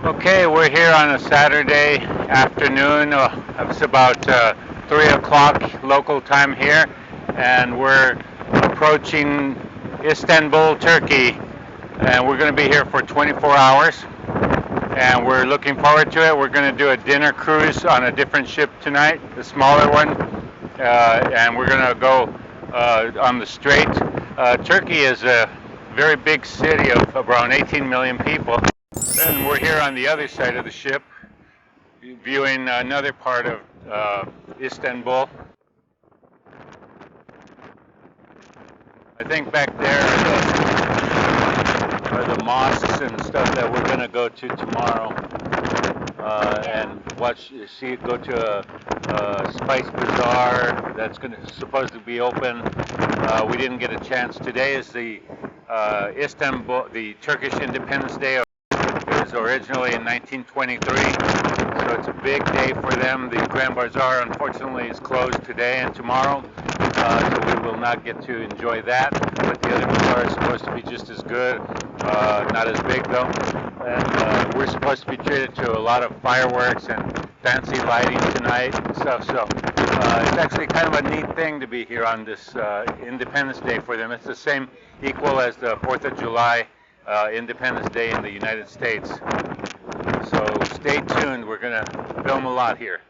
Okay, we're here on a Saturday afternoon. It's about 3 o'clock local time here, and we're approaching Istanbul, Turkey, and we're going to be here for 24 hours, and we're looking forward to it. We're going to do a dinner cruise on a different ship tonight, the smaller one, and we're going to go on the Strait. Turkey is a very big city of around 18 million people. And we're here on the other side of the ship, viewing another part of Istanbul. I think back there are the mosques and stuff that we're going to go to tomorrow, and go to a spice bazaar that's supposed to be open. We didn't get a chance. Today is the Turkish Independence Day. It was originally in 1923, so it's a big day for them. The Grand Bazaar, unfortunately, is closed today and tomorrow, so we will not get to enjoy that. But the other bazaar is supposed to be just as good, not as big though. And we're supposed to be treated to a lot of fireworks and fancy lighting tonight and stuff. So it's actually kind of a neat thing to be here on this Independence Day for them. It's the same equal as the 4th of July. Independence Day in the United States. So stay tuned. We're going to film a lot here.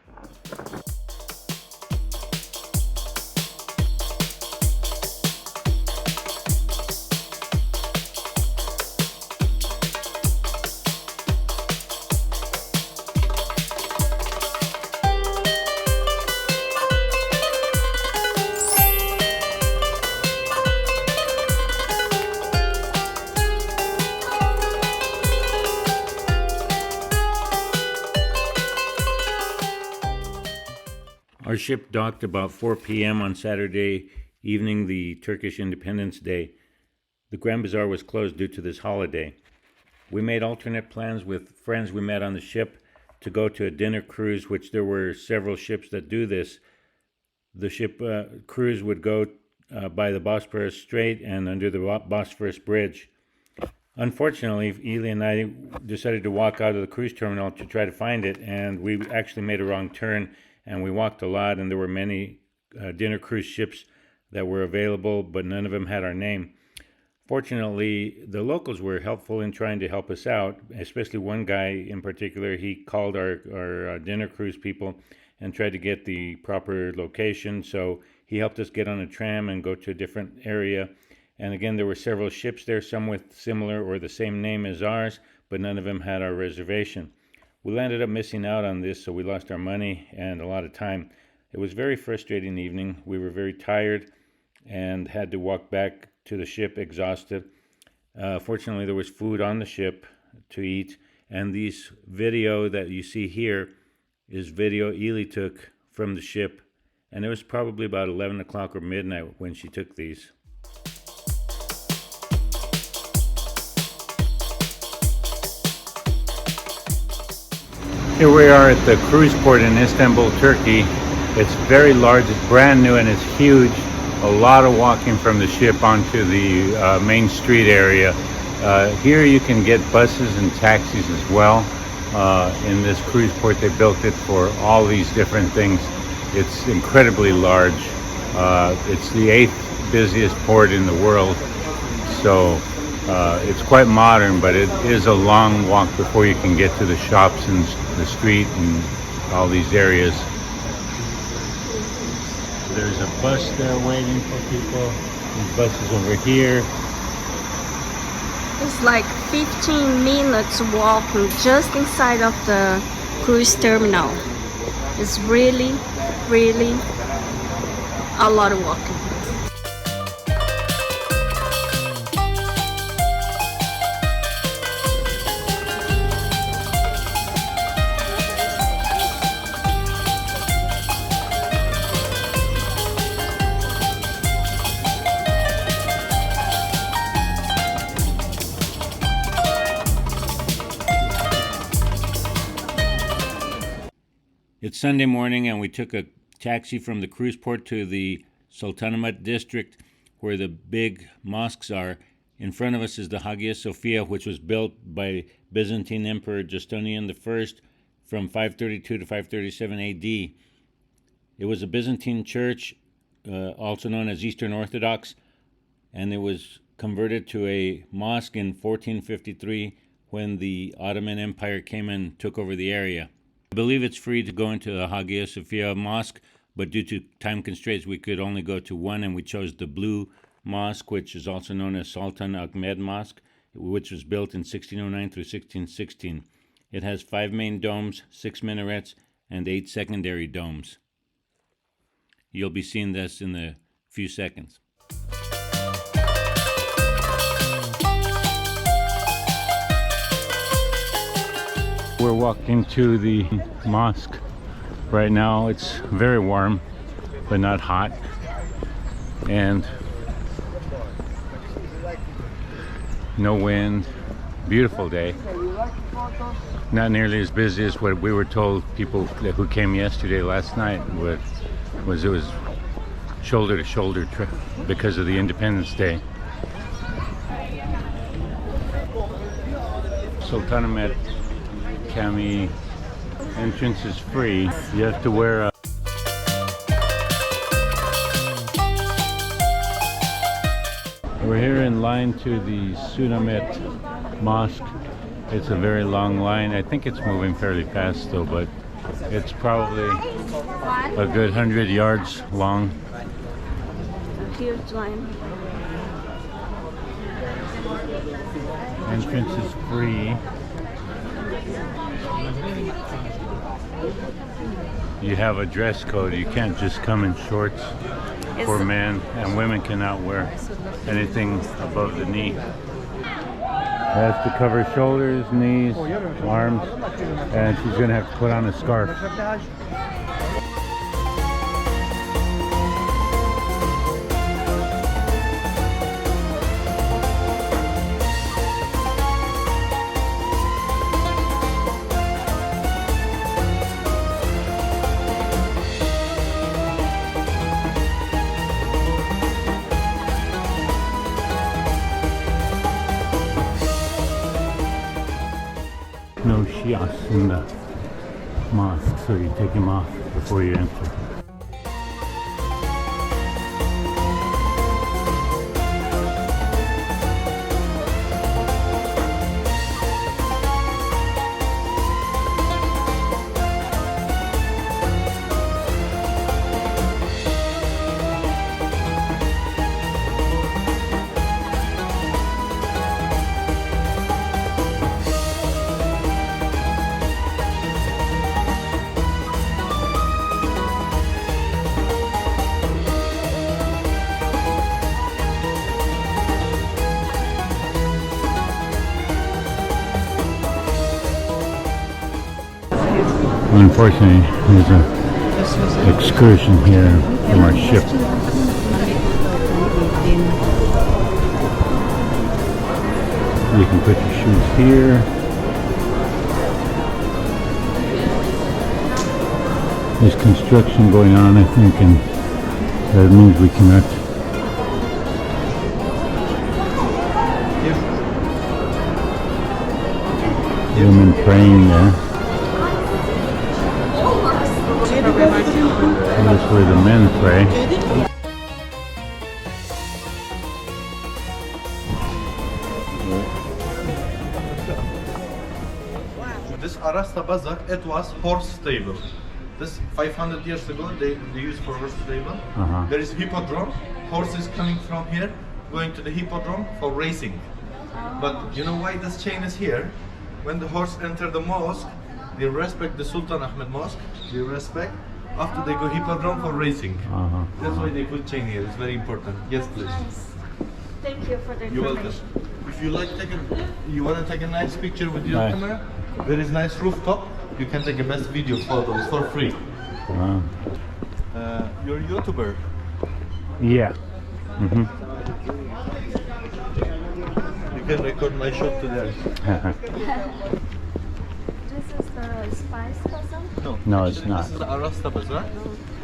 Our ship docked about 4 p.m. on Saturday evening, the Turkish Independence Day. The Grand Bazaar was closed due to this holiday. We made alternate plans with friends we met on the ship to go to a dinner cruise, which there were several ships that do this. The ship cruise would go by the Bosphorus Strait and under the Bosphorus Bridge. Unfortunately, Ely and I decided to walk out of the cruise terminal to try to find it, and we actually made a wrong turn. And we walked a lot, and there were many dinner cruise ships that were available, but none of them had our name. Fortunately, the locals were helpful in trying to help us out, especially one guy in particular. He called our dinner cruise people and tried to get the proper location, so he helped us get on a tram and go to a different area. And again, there were several ships there, some with similar or the same name as ours, but none of them had our reservation. We ended up missing out on this, so we lost our money and a lot of time. It was a very frustrating evening. We were very tired and had to walk back to the ship exhausted. Fortunately, there was food on the ship to eat, and this video that you see here is video Ely took from the ship, and it was probably about 11 o'clock or midnight when she took these. Here we are at the cruise port in Istanbul, Turkey. It's very large, it's brand new, and it's huge. A lot of walking from the ship onto the main street area. Here you can get buses and taxis as well. In this cruise port, they built it for all these different things. It's incredibly large. It's the 8th busiest port in the world. So it's quite modern, but it is a long walk before you can get to the shops and the street and all these areas. There's a bus there waiting for people. These buses over here. It's like 15 minutes walking just inside of the cruise terminal. It's really a lot of walking. It's Sunday morning, and we took a taxi from the cruise port to the Sultanahmet district, where the big mosques are. In front of us is the Hagia Sophia, which was built by Byzantine Emperor Justinian I from 532 to 537 AD. It was a Byzantine church, also known as Eastern Orthodox, and it was converted to a mosque in 1453 when the Ottoman Empire came and took over the area. I believe it's free to go into the Hagia Sophia Mosque, but due to time constraints, we could only go to one, and we chose the Blue Mosque, which is also known as Sultan Ahmed Mosque, which was built in 1609 through 1616. It has 5 main domes, 6 minarets, and 8 secondary domes. You'll be seeing this in a few seconds. We're walking to the mosque right now. It's very warm, but not hot. And no wind, beautiful day. Not nearly as busy as what we were told people who came yesterday, last night, it was shoulder to shoulder trip because of the Independence Day. Sultanahmet Cami entrance is free. You have to wear a We're here in line to the Sultanahmet Mosque. It's a very long line. I think it's moving fairly fast though, but it's probably a good 100 yards long. A huge line. Entrance is free. You have a dress code. You can't just come in shorts for men, and women cannot wear anything above the knee. It has to cover shoulders, knees, arms, and she's going to have to put on a scarf. No shias in the mosque, so you take them off before you enter. Unfortunately, there's an excursion here from our ship. You can put your shoes here. There's construction going on, I think, and that means we cannot. Women praying there. That's where the men pray. This Arasta Bazaar, it was horse stable. This 500 years ago, they used for horse stable. There is hippodrome. Horses coming from here, going to the hippodrome for racing. But you know why this chain is here? When the horse enter the mosque, they respect the Sultan Ahmed Mosque. They respect. After they go hippodrome for racing. That's why they put chain here. It's very important. Yes, please. Nice. Thank you for the You're information. welcome. If you like, you want to take a nice picture with your camera. There is nice rooftop. You can take a best video photos for free. You're a YouTuber. Yeah. You can record my shop today. This is the spice bazaar? No, it's not. This is the Arasta Bazaar.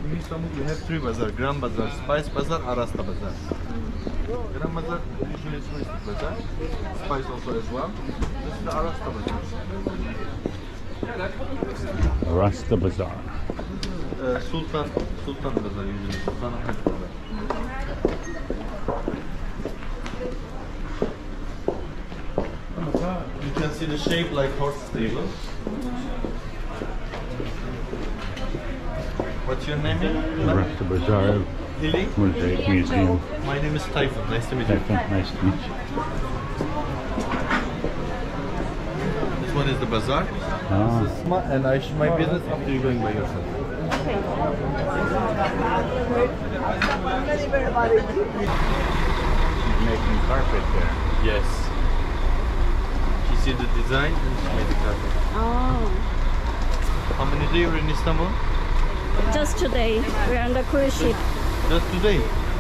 In Istanbul, you have 3 bazaar: Grand Bazaar, Spice Bazaar, Arasta Bazaar. Grand Bazaar usually is Mystic Bazaar. Spice also as well. This is the Arasta Bazaar. Rasta Bazaar. Sultan Bazaar usually. Sultan Ahmet Bazaar. You can see the shape like horse stable. What's your name? Rasta Bazaar Lily? Mosaic Museum. My name is Tayfun. Nice to meet you. Nice to meet you. This one is the bazaar. Ah, This is my business after you going by yourself. she's making carpet there. Yes. You see the design and she made the carpet. Oh, How many days you were in Istanbul? just today. We're on the cruise ship. Just today.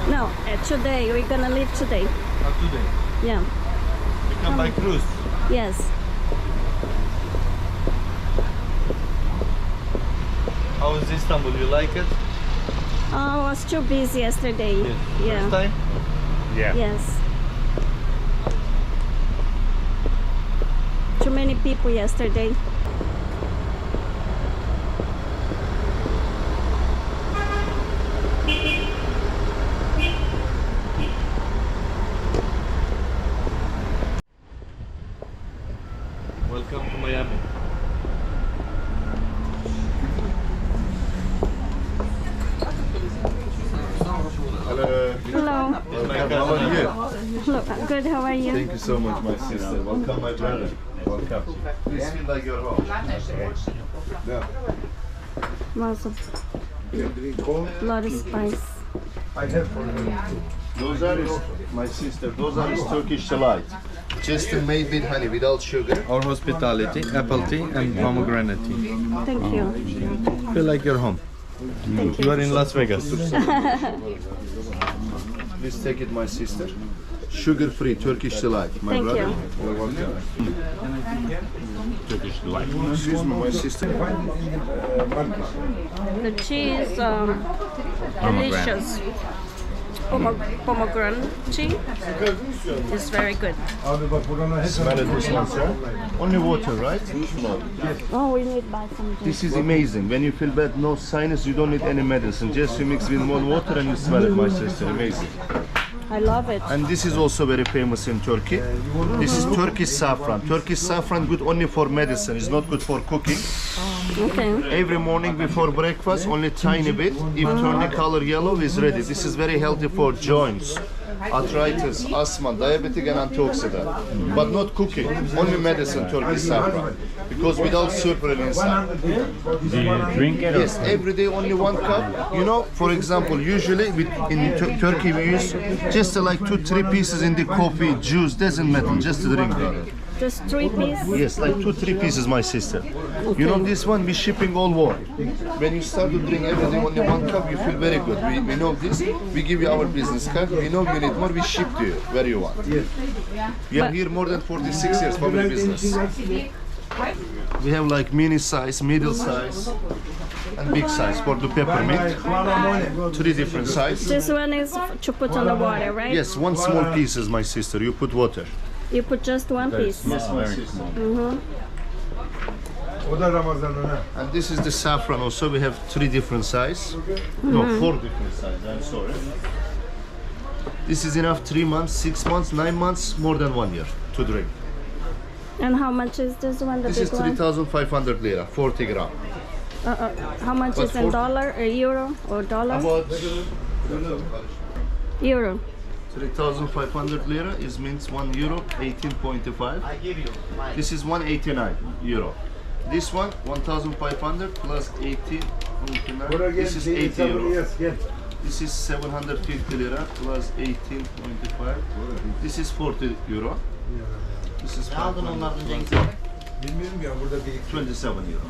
No, today. We're gonna leave today. Not today. Yeah. You come by cruise. Yes. How is Istanbul? You like it? Oh, I was too busy yesterday. Yes. Yeah. First time? Yeah. Yes. Too many people yesterday. Welcome to Miami. Hello. Hello. It's my How cousin. are you? Hello. Good. How are you? Thank you so much, my sister. Welcome, my brother. Welcome. Please feel like you're home. Yeah. Lots of, lot of spice. I have for you. Those are my sister. Those are Turkish delight. Just made with honey, without sugar. Our hospitality, apple tea and pomegranate tea. Thank you. Feel like you're home. Thank You you. are in Las Vegas. Please take it, my sister. Sugar-free Turkish delight, my Thank brother. you. You're welcome. Turkish delight. Excuse me, my sister. The cheese, delicious. Pomegranate tea is very good. Smell it, this one, sir. Only water, right? No. Oh, we need to buy some juice. This is amazing. When you feel bad, no sinus, you don't need any medicine. Just you mix with more water and you smell it, my sister. Amazing. I love it. And this is also very famous in Turkey. This is Turkish saffron. Turkish saffron good only for medicine. It's not good for cooking. Okay. Every morning before breakfast, only tiny bit. If turn the color yellow, is ready. This is very healthy for joints, arthritis, asthma, diabetic and antioxidant. But not cooking, only medicine, Turkish saffron. Because without sulfur inside. Do you drink it? Yes, every day only 1 cup. You know, for example, usually in Turkey we use just like 2-3 pieces in the coffee, juice, doesn't matter, just to drink, brother. Just 3 pieces? Yes, like 2-3 pieces, my sister. You know, this one we shipping all world. When you start to drink every day only 1 cup, you feel very good. We know this. We give you our business card. We know you need more. We ship to you where you want. We are here more than 46 years, family business. We have like mini size, middle size, and big size for the peppermint. 3 different sizes. This one is to put on the water, right? Yes, 1 small piece is my sister. You put water. You put just 1 piece. Yes, my sister. And this is the saffron also. We have 3 different sizes. No, 4 different sizes. I'm sorry. This is enough 3 months, 6 months, 9 months, more than 1 year to drink. And how much is this one, the This big is one? 3,500 lira, 40 gram. How much But is in for- dollar, or euro, or dollar? About Euro. 3,500 lira is means 1 euro, 18.5. This is 189 euro. This one 1,500 plus 18.9. This is 80 euro. This is 750 lira plus 18.5. This is 40 euro. This is 27 euro.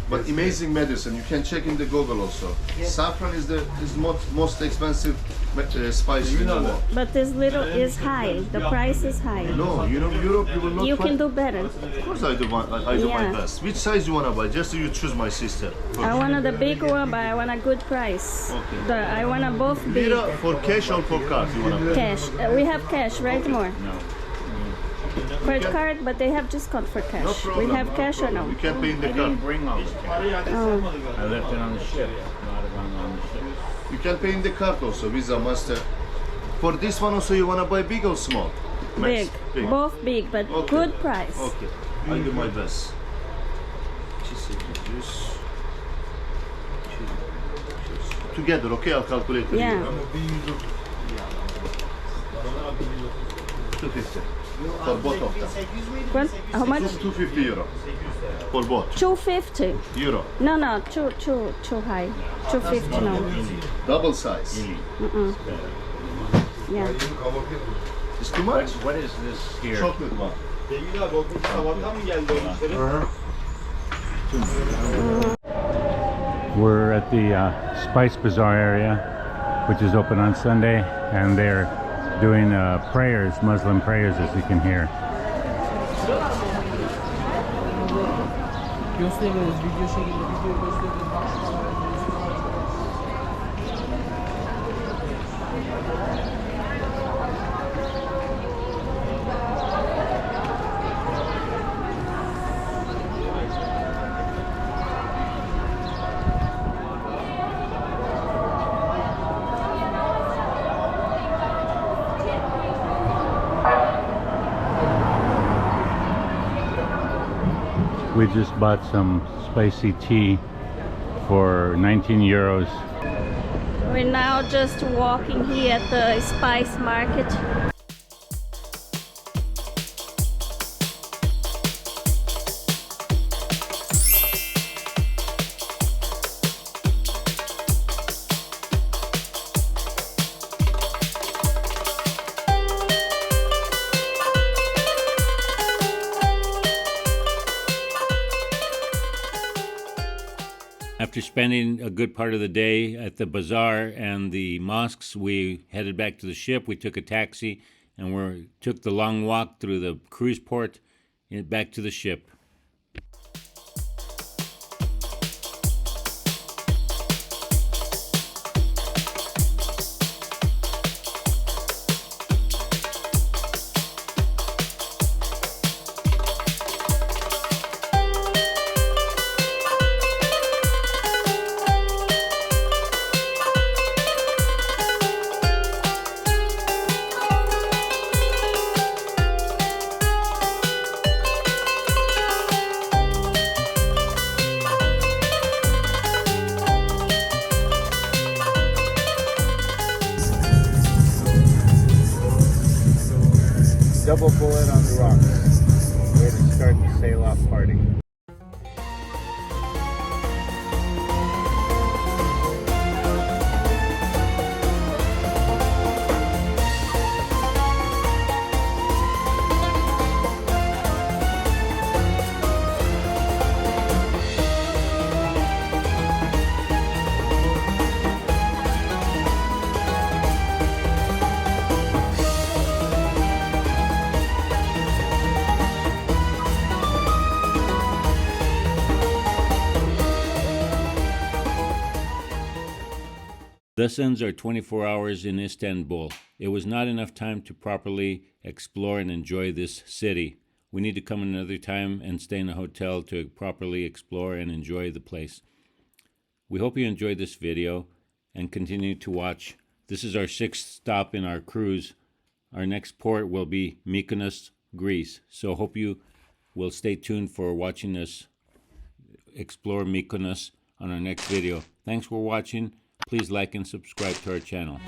But amazing medicine. You can check in the Google also. Saffron is the most expensive spice in the world. But this little is high. The price is high. No, you know Europe, you will not. You find... can do better. Of course, I do. I do my Yeah. best. Which size you wanna buy? Just so you choose, my sister. I want the big one, but I want a good price. Okay. I want both big. Lira for cash or for card? You wanna pay? Cash. We have cash, right, more? No. For card, but they have discount for cash. No problem. We have cash or no? You can pay in the I card. didn't bring all the cash. Oh. I left it on the ship. Not on the ship. You can pay in the card also, Visa, Master. For this one also, you wanna buy big or small? Big. Big. Both big, but Okay. good price. Okay, I'll do my best. Together, okay? I'll calculate for Yeah. you. 250 for both of them. What? How much? 250 euro for both. 250. Euro. No, too high. 250 no. Double size. Yeah. It's too much? What is this here? Chocolate one. We're at the Spice Bazaar area, which is open on Sunday, and they're doing prayers, Muslim prayers, as you can hear. We just bought some spicy tea for 19 euros. We're now just walking here at the spice market. After spending a good part of the day at the bazaar and the mosques, we headed back to the ship. We took a taxi and we took the long walk through the cruise port back to the ship. Double bullet on the rocks. Way to start the sail-off party. Thus ends our 24 hours in Istanbul. It was not enough time to properly explore and enjoy this city. We need to come another time and stay in a hotel to properly explore and enjoy the place. We hope you enjoyed this video and continue to watch. This is our 6th stop in our cruise. Our next port will be Mykonos, Greece. So hope you will stay tuned for watching us explore Mykonos on our next video. Thanks for watching. Please like and subscribe to our channel.